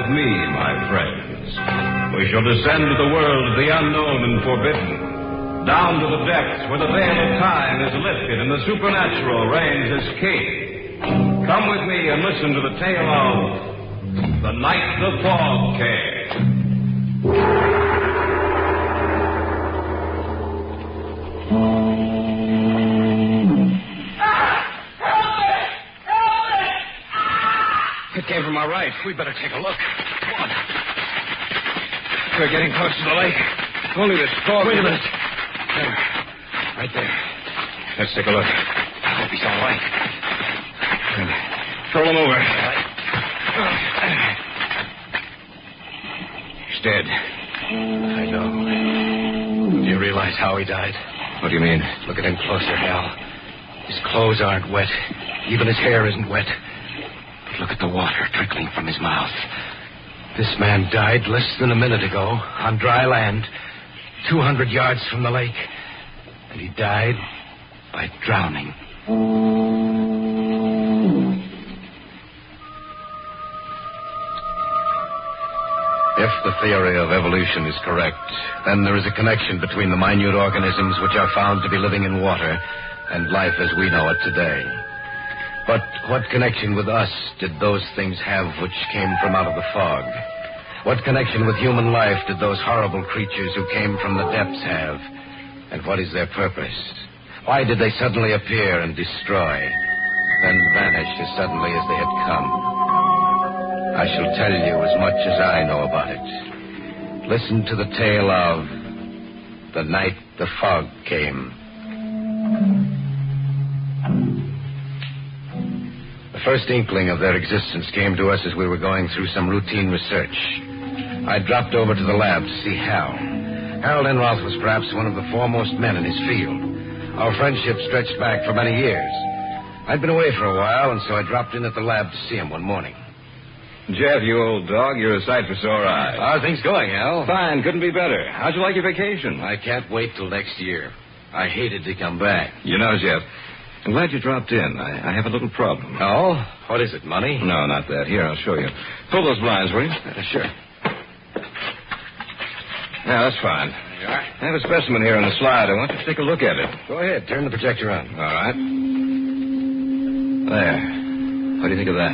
me, my friends. We shall descend to the world of the unknown and forbidden, down to the depths where the veil of time is lifted and the supernatural reigns as king. Come with me and listen to the tale of The Night the Fog Came. It came from our right. We better take a look. Come on. We're getting close to the lake. Only this fog. Wait a minute. There. Right there. Let's take a look. I hope he's all right. Throw him over. He's dead. I know. Do you realize how he died? What do you mean? Look at him closer, Hal. His clothes aren't wet. Even his hair isn't wet. Look at the water trickling from his mouth. This man died less than a minute ago on dry land, 200 yards from the lake. And he died by drowning. If the theory of evolution is correct, then there is a connection between the minute organisms which are found to be living in water and life as we know it today. But what connection with us did those things have which came from out of the fog? What connection with human life did those horrible creatures who came from the depths have? And what is their purpose? Why did they suddenly appear and destroy, then vanish as suddenly as they had come? I shall tell you as much as I know about it. Listen to the tale of The Night the Fog Came. The first inkling of their existence came to us as we were going through some routine research. I dropped over to the lab to see Hal. Harold Enroth was perhaps one of the foremost men in his field. Our friendship stretched back for many years. I'd been away for a while, and so I dropped in at the lab to see him one morning. Jeff, you old dog, you're a sight for sore eyes. How are things going, Hal? Fine, couldn't be better. How'd you like your vacation? I can't wait till next year. I hated to come back. You know, Jeff, I'm glad you dropped in. I have a little problem. Oh? What is it, money? No, not that. Here, I'll show you. Pull those blinds, will you? Sure. Yeah, that's fine. There you are. I have a specimen here on the slide. I want you to take a look at it. Go ahead. Turn the projector on. All right. There. What do you think of that?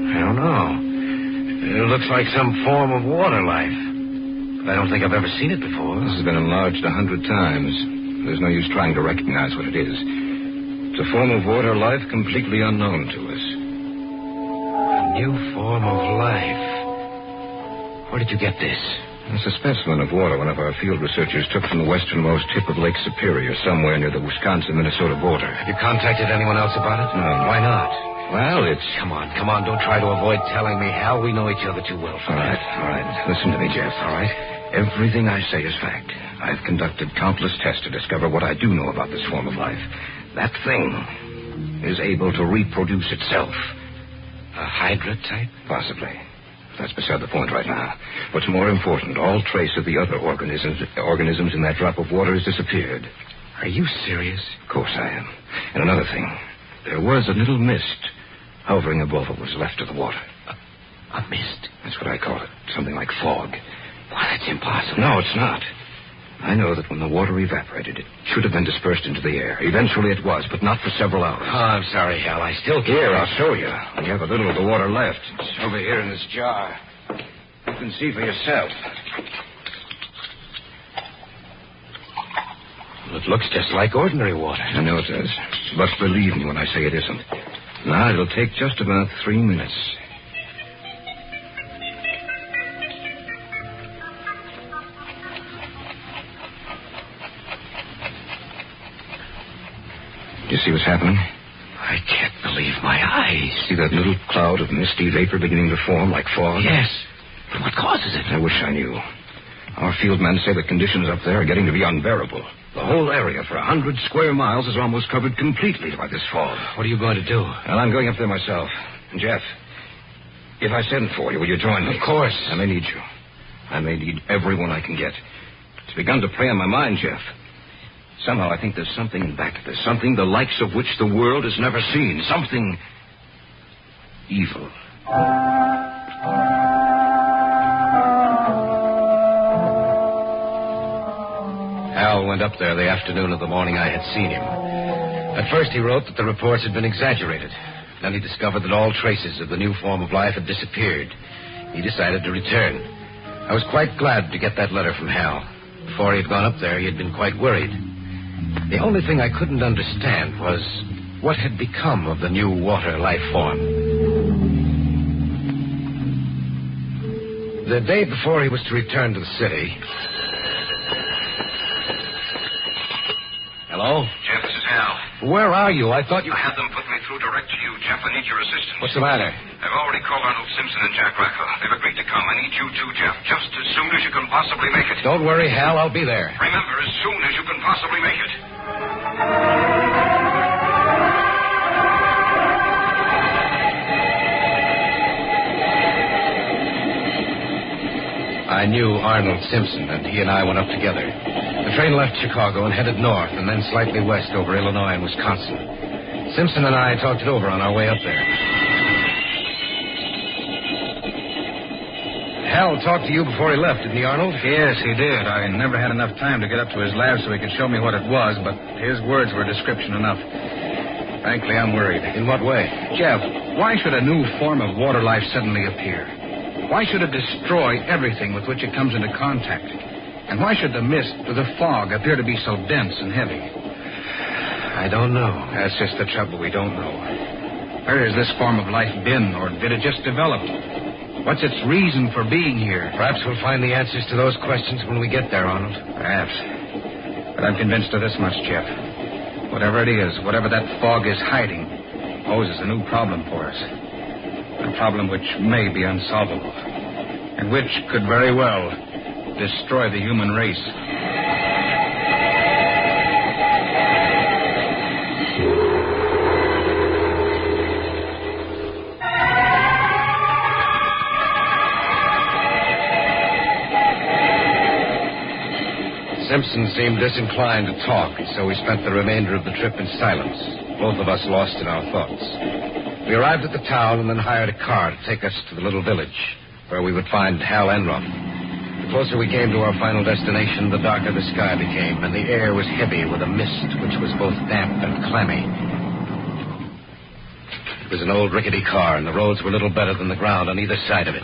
I don't know. It looks like some form of water life. But I don't think I've ever seen it before. This has been enlarged 100 times. There's no use trying to recognize what it is. It's a form of water life completely unknown to us. A new form of life. Where did you get this? It's a specimen of water one of our field researchers took from the westernmost tip of Lake Superior, somewhere near the Wisconsin-Minnesota border. Have you contacted anyone else about it? No. Why not? Well, it's... Come on. Don't try to avoid telling me, Hal. We know each other too well for that. All right. Listen to me, Jeff. All right? Everything I say is fact. I've conducted countless tests to discover what I do know about this form of life. That thing is able to reproduce itself. A hydra type? Possibly. That's beside the point right now. What's more important, all trace of the other organisms in that drop of water has disappeared. Are you serious? Of course I am. And another thing. There was a little mist hovering above what was left of the water. A mist? That's what I call it. Something like fog. Why, that's impossible. No, it's not. I know that when the water evaporated, it should have been dispersed into the air. Eventually it was, but not for several hours. Oh, I'm sorry, Hal. I still can't... Here, I'll show you. We have a little of the water left. It's over here in this jar. You can see for yourself. Well, it looks just like ordinary water. I know it does. But believe me when I say it isn't. Now, it'll take just about 3 minutes. You see what's happening? I can't believe my eyes. See that little cloud of misty vapor beginning to form like fog? Yes. But what causes it? I wish I knew. Our field men say the conditions up there are getting to be unbearable. The whole area for 100 square miles is almost covered completely by this fog. What are you going to do? Well, I'm going up there myself. And Jeff, if I send for you, will you join me? Of course. I may need you. I may need everyone I can get. It's begun to prey on my mind, Jeff. Somehow I think there's something back of this. Something the likes of which the world has never seen. Something evil. Hal went up there the afternoon of the morning I had seen him. At first he wrote that the reports had been exaggerated. Then he discovered that all traces of the new form of life had disappeared. He decided to return. I was quite glad to get that letter from Hal. Before he had gone up there, he had been quite worried. The only thing I couldn't understand was what had become of the new water life form. The day before he was to return to the city... Hello? Jeff, this is Hal. Where are you? I thought you... I had them put me through direct to you, Jeff. I need your assistance. What's the matter? I've already called Arnold Simpson and Jack Rackle. They've agreed to come. I need you too, Jeff, just as soon as you can possibly make it. Don't worry, Hal. I'll be there. Remember, as soon as you can possibly make it. I knew Arnold Simpson, and he and I went up together. The train left Chicago and headed north, and then slightly west over Illinois and Wisconsin. Simpson and I talked it over on our way up there. Hal talked to you before he left, didn't he, Arnold? Yes, he did. I never had enough time to get up to his lab so he could show me what it was, but his words were description enough. Frankly, I'm worried. In what way? Jeff, why should a new form of water life suddenly appear? Why should it destroy everything with which it comes into contact? And why should the mist or the fog appear to be so dense and heavy? I don't know. That's just the trouble. We don't know. Where has this form of life been, or did it just develop? What's its reason for being here? Perhaps we'll find the answers to those questions when we get there, Arnold. Perhaps. But I'm convinced of this much, Jeff. Whatever it is, whatever that fog is hiding, poses a new problem for us. A problem which may be unsolvable, and which could very well destroy the human race. Simpson seemed disinclined to talk, so we spent the remainder of the trip in silence, both of us lost in our thoughts. We arrived at the town and then hired a car to take us to the little village, where we would find Hal Enron. The closer we came to our final destination, the darker the sky became, and the air was heavy with a mist which was both damp and clammy. It was an old rickety car, and the roads were little better than the ground on either side of it.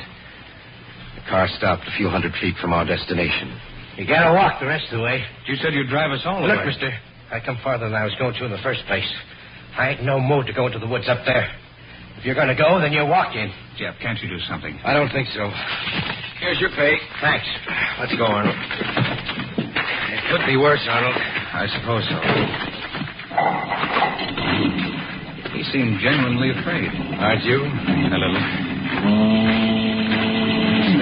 The car stopped a few hundred feet from our destination. You gotta walk the rest of the way. You said you'd drive us all the way. Look, mister, I come farther than I was going to in the first place. I ain't no mood to go into the woods up there. If you're gonna go, then you're walking. Jeff, can't you do something? I don't think so. Here's your pay. Thanks. Let's go, Arnold. It could be worse, Arnold. I suppose so. He seemed genuinely afraid. Aren't you? A little.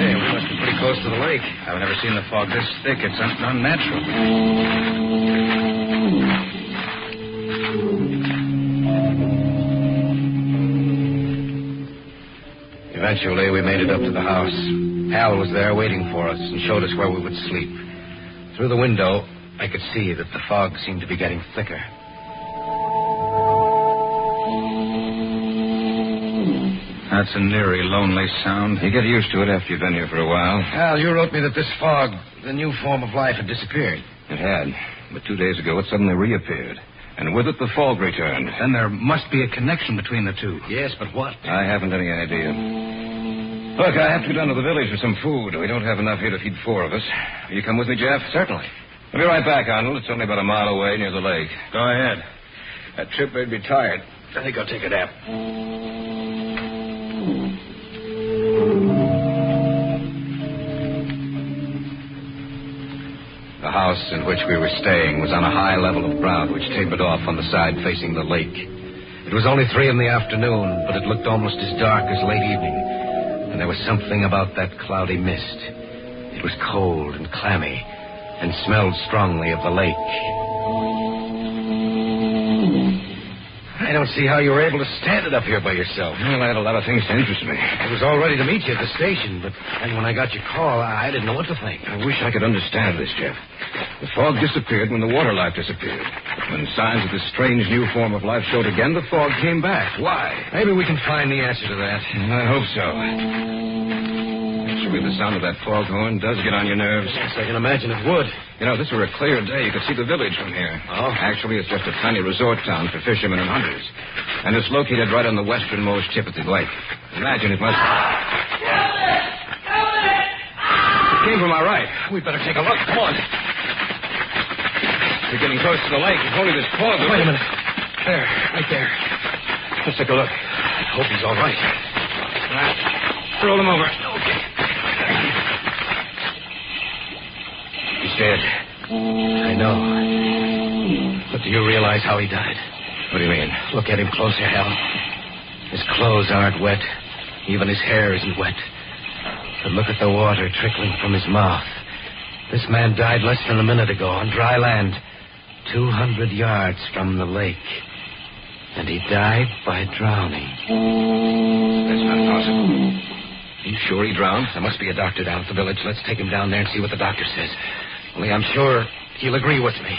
Hey, we must be pretty close to the lake. I've never seen the fog this thick. It's unnatural. Eventually, we made it up to the house. Hal was there waiting for us and showed us where we would sleep. Through the window, I could see that the fog seemed to be getting thicker. That's an eerie, lonely sound. You get used to it after you've been here for a while. Hal, you wrote me that this fog, the new form of life, had disappeared. It had. But 2 days ago, it suddenly reappeared. And with it, the fog returned. Then there must be a connection between the two. Yes, but what? I haven't any idea. Look, I have to go down to the village for some food. We don't have enough here to feed 4 of us. Will you come with me, Jeff? Certainly. I'll be right back, Arnold. It's only about a mile away near the lake. Go ahead. That trip made me tired. I think I'll take a nap. The house in which we were staying was on a high level of ground which tapered off on the side facing the lake. It was only 3 p.m, but it looked almost as dark as late evening. And there was something about that cloudy mist. It was cold and clammy and smelled strongly of the lake. I don't see how you were able to stand it up here by yourself. Well, I had a lot of things to interest me. I was all ready to meet you at the station, but then when I got your call, I didn't know what to think. I wish I could understand this, Jeff. The fog disappeared when the water life disappeared. When signs of this strange new form of life showed again, the fog came back. Why? Maybe we can find the answer to that. I hope so. It's Naturally, the sound of that foghorn does get on your nerves. Yes, I can imagine it would. You know, if this were a clear day, you could see the village from here. Oh? Actually, it's just a tiny resort town for fishermen and hunters. And it's located right on the westernmost tip of the lake. Imagine it must... It came from our right. We'd better take a look. Come on. We're getting close to the lake. If only this fog... Wait a minute. There, right there. Let's take a look. I hope he's all right. Roll him over. Okay. He's dead. I know. But do you realize how he died? What do you mean? Look at him closer, Hal. His clothes aren't wet. Even his hair isn't wet. But look at the water trickling from his mouth. This man died less than a minute ago on dry land, 200 yards from the lake. And he died by drowning. That's not possible. Are you sure he drowned? There must be a doctor down at the village. Let's take him down there and see what the doctor says. Only I'm sure he'll agree with me.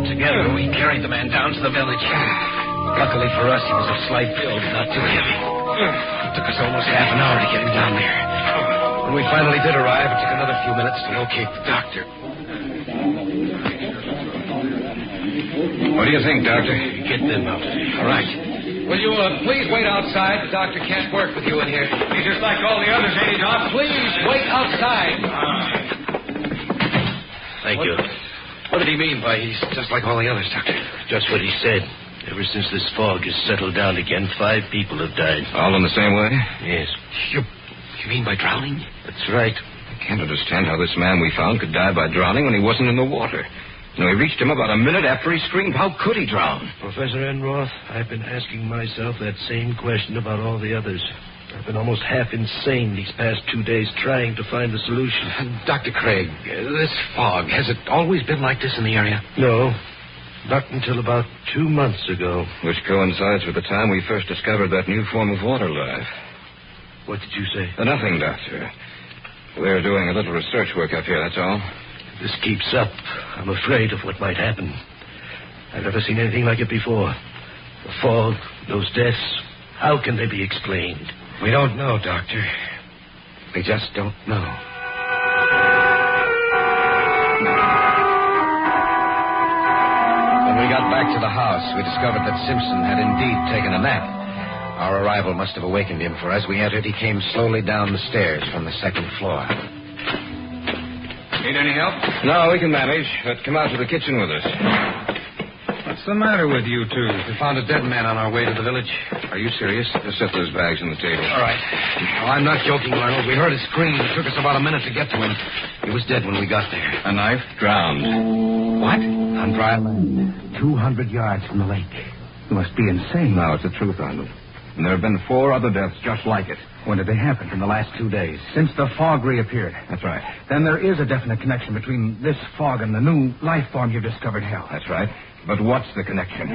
Together, we carried the man down to the village. Luckily for us, he was of slight build, not too heavy. It took us almost half an hour to get him down there. When we finally did arrive, it took another few minutes to locate the doctor. What do you think, Doctor? Get them out. All right. Will you please wait outside? The doctor can't work with you in here. He's just like all the others, ain't he, Doc? Please wait outside. Thank you. What did he mean by he's just like all the others, Doctor? Just what he said. Ever since this fog has settled down again, 5 people have died. All in the same way? Yes. You mean by drowning? That's right. I can't understand how this man we found could die by drowning when he wasn't in the water. You know, he reached him about a minute after he screamed. How could he drown? Professor Enroth, I've been asking myself that same question about all the others. I've been almost half insane these past 2 days trying to find the solution. Dr. Craig, this fog, has it always been like this in the area? No, not until about 2 months ago. Which coincides with the time we first discovered that new form of water life. What did you say? Nothing, Doctor. We're doing a little research work up here, that's all. If this keeps up, I'm afraid of what might happen. I've never seen anything like it before. The fog, those deaths, how can they be explained? We don't know, Doctor. We just don't know. When we got back to the house, we discovered that Simpson had indeed taken a nap. Our arrival must have awakened him, for as we entered, he came slowly down the stairs from the second floor. Need any help? No, we can manage. But come out to the kitchen with us. What's the matter with you two? We found a dead man on our way to the village. Are you serious? Just set those bags on the table. All right. Oh, I'm not joking, Arnold. We heard a scream. It took us about a minute to get to him. He was dead when we got there. A knife? Drowned. What? On dry land, 200 yards from the lake. You must be insane. No, it's the truth, Arnold. And there have been 4 other deaths just like it. When did they happen? In the last 2 days. Since the fog reappeared. That's right. Then there is a definite connection between this fog and the new life form you've discovered, Hal. That's right. But what's the connection?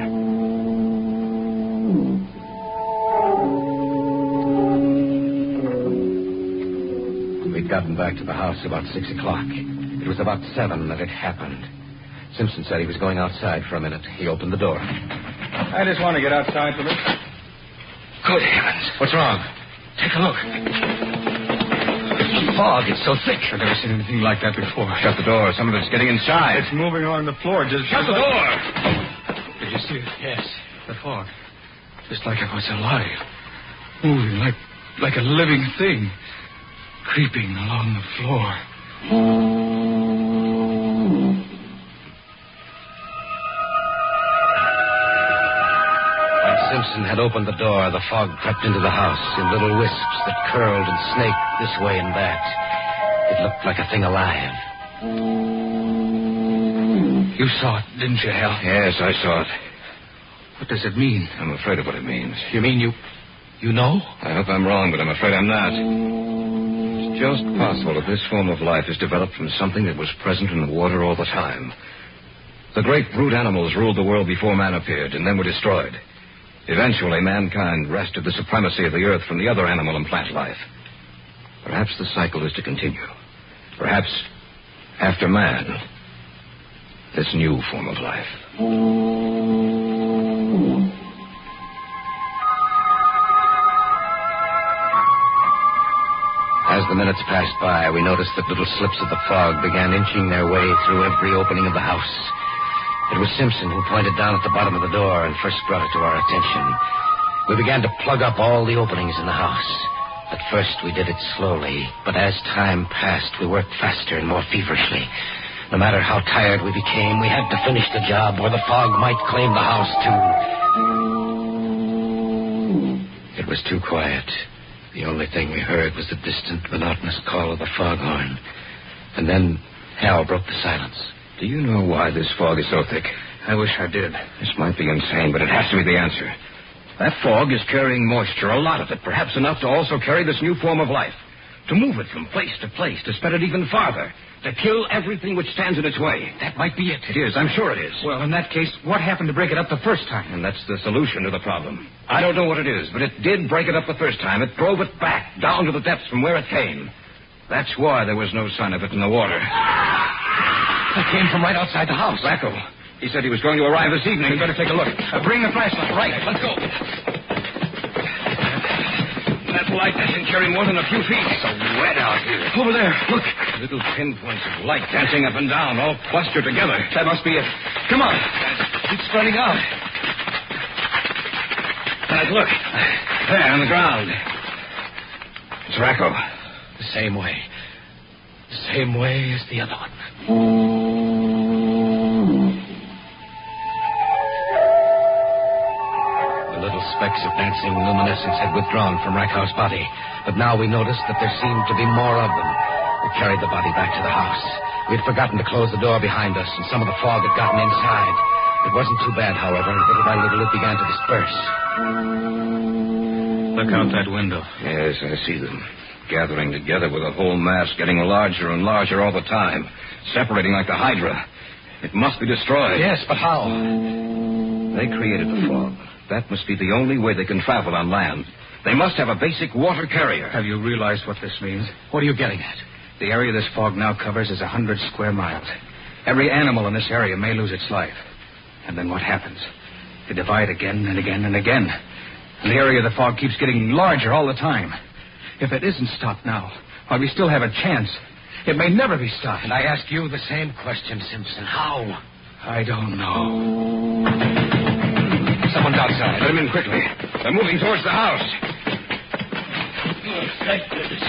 We'd gotten back to the house about 6 o'clock. It was about 7 that it happened. Simpson said he was going outside for a minute. He opened the door. I just want to get outside for this. Good heavens. What's wrong? Take a look. Fog, it's so thick. I've never seen anything like that before. Shut the door. Some of it's getting inside. It's moving along the floor. Just Shut the door! Did you see it? Yes. The fog. Just like it was alive. Moving like a living thing. Creeping along the floor. When Simpson had opened the door, the fog crept into the house in little wisps that curled and snaked this way and that. It looked like a thing alive. You saw it, didn't you, Hal? Yes, I saw it. What does it mean? I'm afraid of what it means. You mean you know? I hope I'm wrong, but I'm afraid I'm not. It's just possible that this form of life is developed from something that was present in the water all the time. The great brute animals ruled the world before man appeared and then were destroyed. Eventually, mankind wrested the supremacy of the earth from the other animal and plant life. Perhaps the cycle is to continue. Perhaps, after man, this new form of life. the minutes passed by, we noticed that little slips of the fog began inching their way through every opening of the house. It was Simpson who pointed down at the bottom of the door and first brought it to our attention. We began to plug up all the openings in the house. At first, we did it slowly, but as time passed, we worked faster and more feverishly. No matter how tired we became, we had to finish the job, or the fog might claim the house, too. It was too quiet. The only thing we heard was the distant, monotonous call of the foghorn. And then Hal broke the silence. Do you know why this fog is so thick? I wish I did. This might be insane, but it has to be the answer. That fog is carrying moisture, a lot of it, perhaps enough to also carry this new form of life. To move it from place to place, to spread it even farther. To kill everything which stands in its way. That might be it. It is, I'm sure it is. Well, in that case, what happened to break it up the first time? And that's the solution to the problem. I don't know what it is, but it did break it up the first time. It drove it back, down to the depths from where it came. That's why there was no sign of it in the water. It came from right outside the house. Racco. He said he was going to arrive this evening. We better take a look. Bring the flashlight. Right, let's go. That light doesn't carry more than a few feet. It's so wet out here. Over there. Look. Little pinpoints of light dancing up and down, all clustered together. That must be it. Come on. It's spreading out. Guys, look. There, on the ground. It's Racco. The same way. The same way as the other one. Specks of dancing luminescence had withdrawn from Racco's body, but now we noticed that there seemed to be more of them. We carried the body back to the house. We'd forgotten to close the door behind us, and some of the fog had gotten inside. It wasn't too bad, however, and little by little it began to disperse. Look out that window. Yes, I see them. Gathering together with a whole mass, getting larger and larger all the time. Separating like the Hydra. It must be destroyed. Yes, but how? They created the fog. That must be the only way they can travel on land. They must have a basic water carrier. Have you realized what this means? What are you getting at? The area this fog now covers is 100 square miles. Every animal in this area may lose its life. And then what happens? They divide again and again and again. And the area of the fog keeps getting larger all the time. If it isn't stopped now, while we still have a chance, it may never be stopped. And I ask you the same question, Simpson. How? I don't know. Someone's outside. Let him in quickly. They're moving towards the house. Oh, thank goodness.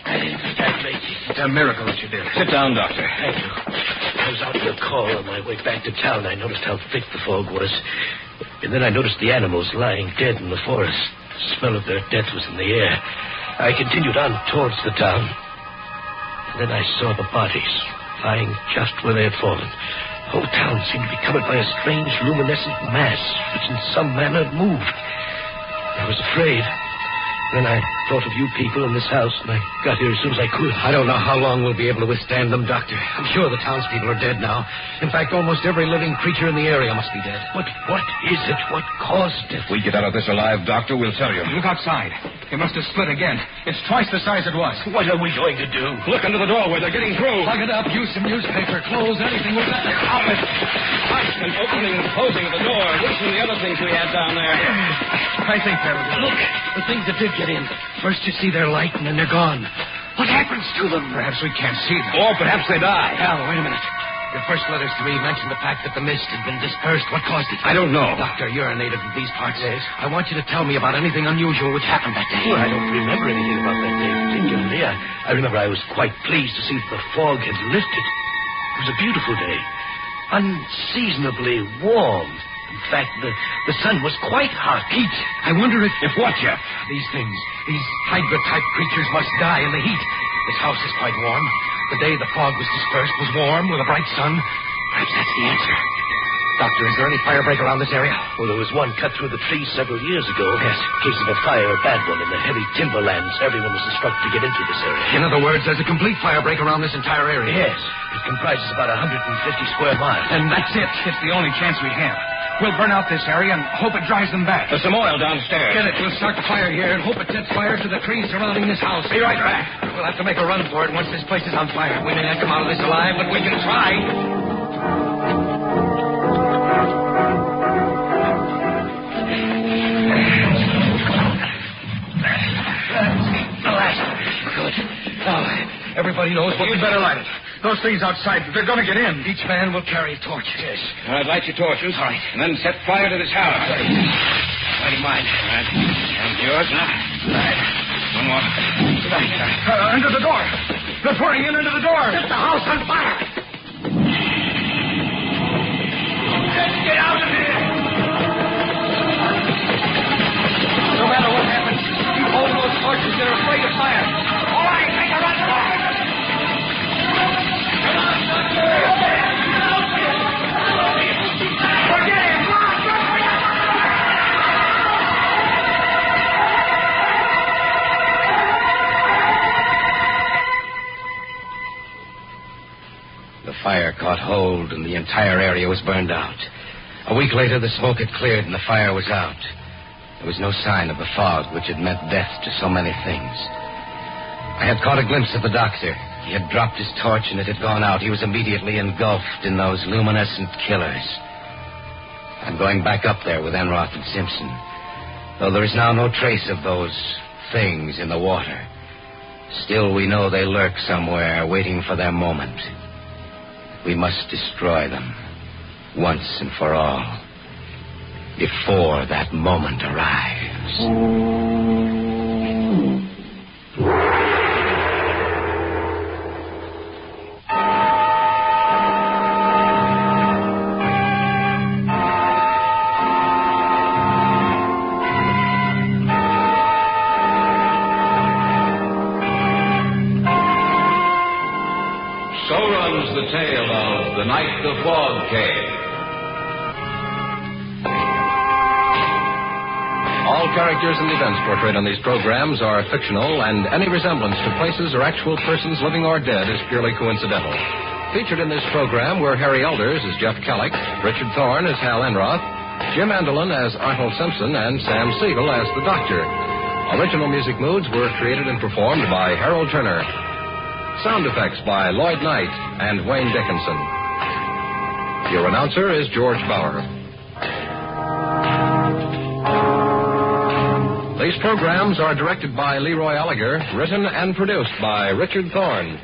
I didn't stagnate. It's a miracle that you did. Sit down, Doctor. Thank you. I was out to a call on my way back to town. I noticed how thick the fog was. And then I noticed the animals lying dead in the forest. The smell of their death was in the air. I continued on towards the town. And then I saw the bodies lying just where they had fallen. The whole town seemed to be covered by a strange luminescent mass which in some manner moved. I was afraid. Then I thought of you people in this house, and I got here as soon as I could. I don't know how long we'll be able to withstand them, Doctor. I'm sure the townspeople are dead now. In fact, almost every living creature in the area must be dead. What is it? What caused it? If we get out of this alive, Doctor, we'll tell you. Look outside. It must have split again. It's twice the size it was. What are we going to do? Look into the doorway. They're getting through. Plug it up. Use some newspaper, clothes, anything. We've got to stop it. Constant opening and closing of the door. Loosen the other things we had down there. I think that was it. Look, the things that did get in. First you see their light, and then they're gone. What happens to them? Perhaps we can't see them. Or perhaps they die. Hal, wait a minute. Your first letters to me mentioned the fact that the mist had been dispersed. What caused it? I don't know. Doctor, you're a native of these parts. Yes. I want you to tell me about anything unusual which happened that day. Well, I don't remember anything about that day particularly. I remember I was quite pleased to see that the fog had lifted. It was a beautiful day. Unseasonably warm. In fact, the sun was quite hot. Heat. I wonder if what, Jeff? These things, these Hydra-type creatures must die in the heat. This house is quite warm. The day the fog was dispersed was warm with a bright sun. Perhaps that's the answer. Doctor, is there any firebreak around this area? Well, there was one cut through the trees several years ago. Yes. In case of a fire, a bad one, in the heavy timberlands. Everyone was instructed to get into this area. In other words, there's a complete firebreak around this entire area. Yes. It comprises about 150 square miles. And that's it. It's the only chance we have. We'll burn out this area and hope it drives them back. There's some oil downstairs. Get it. We'll start the fire here and hope it sets fire to the trees surrounding this house. Be right back. We'll have to make a run for it once this place is on fire. We may not come out of this alive, but we can try. We'd better light it. Those things outside, they're going to get in. Each man will carry a torch. Yes. All right, light your torches. All right. And then set fire to this house. Lighting mine. All right. And yours, huh? All right. One more. Under the door. They're pouring in under the door. Set the house on fire. Let's get out of here. No matter what happens, keep holding those torches. They're afraid of fire. All right, make a run for it. Come on, Doctor. Forget him. Come on, The fire caught hold, and the entire area was burned out. A week later, the smoke had cleared, and the fire was out. There was no sign of the fog, which had meant death to so many things. I had caught a glimpse of the doctor. He had dropped his torch, and it had gone out. He was immediately engulfed in those luminescent killers. I'm going back up there with Enroth and Simpson, though there is now no trace of those things in the water. Still, we know they lurk somewhere, waiting for their moment. We must destroy them, once and for all, before that moment arrives. So runs the tale of The Night the Fog Came. All characters and events portrayed on these programs are fictional, and any resemblance to places or actual persons living or dead is purely coincidental. Featured in this program were Harry Elders as Jeff Kellick, Richard Thorne as Hal Enroth, Jim Andelin as Arnold Simpson, and Sam Siegel as the Doctor. Original music moods were created and performed by Harold Turner. Sound effects by Lloyd Knight and Wayne Dickinson. Your announcer is George Bauer. These programs are directed by Leroy Alliger, written and produced by Richard Thorne.